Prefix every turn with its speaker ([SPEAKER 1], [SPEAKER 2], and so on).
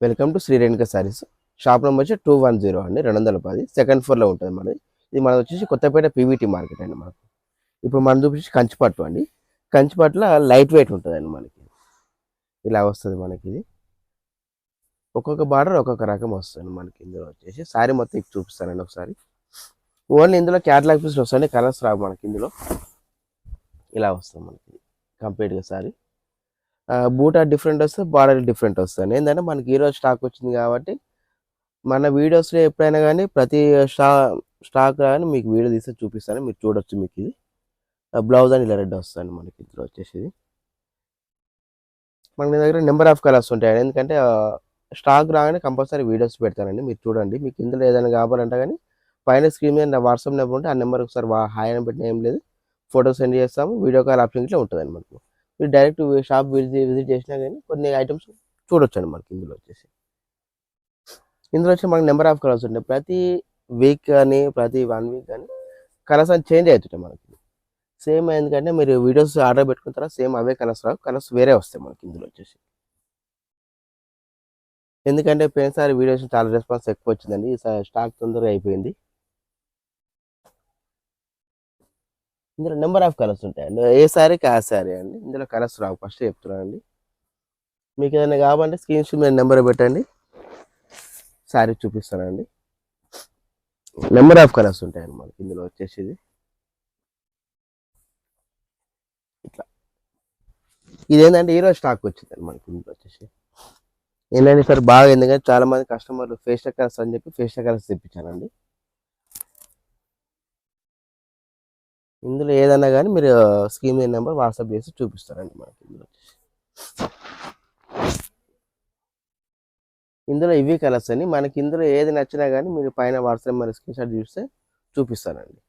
[SPEAKER 1] Welcome to Shri Renuka saris. Shop number వచ్చి 210 అండి, 210 second ఫ్లోర్లో ఉంటుంది మనది. ఇది మనది వచ్చేసి కొత్తపేట పీవీటీ మార్కెట్ అండి. మనకు ఇప్పుడు మనం చూపించి కంచిపట్టు అండి. కంచిపట్టులో లైట్ వెయిట్ ఉంటుందండి మనకి. ఇలా వస్తుంది మనకి. ఇది ఒక్కొక్క బార్డర్ ఒక్కొక్క రకం వస్తుంది మనకి. ఇందులో వచ్చేసి సారీ మొత్తం ఇప్పుడు చూపిస్తానండి ఒకసారి. ఓన్లీ ఇందులో క్యాటలాగ్ పీస్ వస్తాయండి, కలర్స్ రావు మనకి. ఇందులో ఇలా వస్తుంది మనకి కంప్లీట్గా సారీ. బూటా డిఫరెంట్ వస్తుంది, బార్డర్ డిఫరెంట్ వస్తుంది. ఏంటంటే మనకి ఈరోజు స్టాక్ వచ్చింది కాబట్టి మన వీడియోస్లో ఎప్పుడైనా కానీ ప్రతి స్టాక్ కానీ మీకు వీడియో తీస్తే చూపిస్తాను, మీరు చూడొచ్చు. మీకు ఇది బ్లౌజ్ అని ఇలా రెడ్ వస్తుంది మనకి. ఇందులో వచ్చేసి మన దగ్గర నెంబర్ ఆఫ్ కలర్స్ ఉంటాయండి. ఎందుకంటే స్టాక్ రాగానే కంపల్సరీ వీడియోస్ పెడతానండి, మీరు చూడండి. మీకు ఇందులో ఏదైనా కావాలంటే కానీ పైన స్క్రీన్ మీద వాట్సాప్ నెంబర్ ఉంటే ఆ నెంబర్ ఒకసారి హాయ్ అని పెట్టిన ఏం లేదు, ఫోటో సెండ్ చేస్తాము. వీడియో కాల్ ఆప్షన్ ఇట్లా ఉంటుందండి మనకు. మీరు డైరెక్ట్ షాప్ విజిట్ చేసినా కానీ కొన్ని ఐటమ్స్ చూడొచ్చండి మనకి. ఇందులో వచ్చి మనకి నెంబర్ ఆఫ్ కలర్స్ ఉంటాయి. ప్రతి వీక్ కానీ ప్రతి 1 వీక్ కానీ కలర్స్ అని చేంజ్ అవుతుంటాయి మనకి. సేమ్ ఎందుకంటే మీరు వీడియోస్ ఆర్డర్ పెట్టుకున్న తర్వాత సేమ్ అవే కలర్స్ రావు, కలర్స్ వేరే వస్తాయి మనకి ఇందులో వచ్చేసి. ఎందుకంటే పోయినసారి వీడియోస్ చాలా రెస్పాన్స్ ఎక్కువ వచ్చిందండి, ఈసారి స్టాక్ తొందరగా అయిపోయింది. ఇందులో నెంబర్ ఆఫ్ కలర్స్ ఉంటాయండి, ఏ శారీకి ఆ శారీ అండి. ఇందులో కలర్స్ రావు, ఫస్ట్ చెప్తున్నానండి. మీకు ఏదైనా కావాలంటే స్క్రీన్ షాట్ మీద నెంబర్ పెట్టండి, శారీ చూపిస్తానండి. నెంబర్ ఆఫ్ కలర్స్ ఉంటాయండి మనకి ఇందులో వచ్చేసి. ఇట్లా ఇదేంటంటే ఈరోజు స్టాక్ వచ్చిందండి మనకి. ఇందులో వచ్చేసి ఏంటంటే సార్ బాగా, ఎందుకంటే చాలా మంది కస్టమర్లు ఫేస్ కలర్స్ అని చెప్పి ఫేస్ కలర్స్ తెప్పించానండి. ఇందులో ఏదన్నా కానీ మీరు స్క్రీన్ మీద నెంబర్ వాట్సాప్ చేసి చూపిస్తారండి మనకి. ఇందులో ఇవి కలర్స్ అని మనకి. ఇందులో ఏది నచ్చినా కానీ మీరు పైన వాట్సాప్ మరి స్క్రీన్ షాట్ చూస్తే చూపిస్తానండి.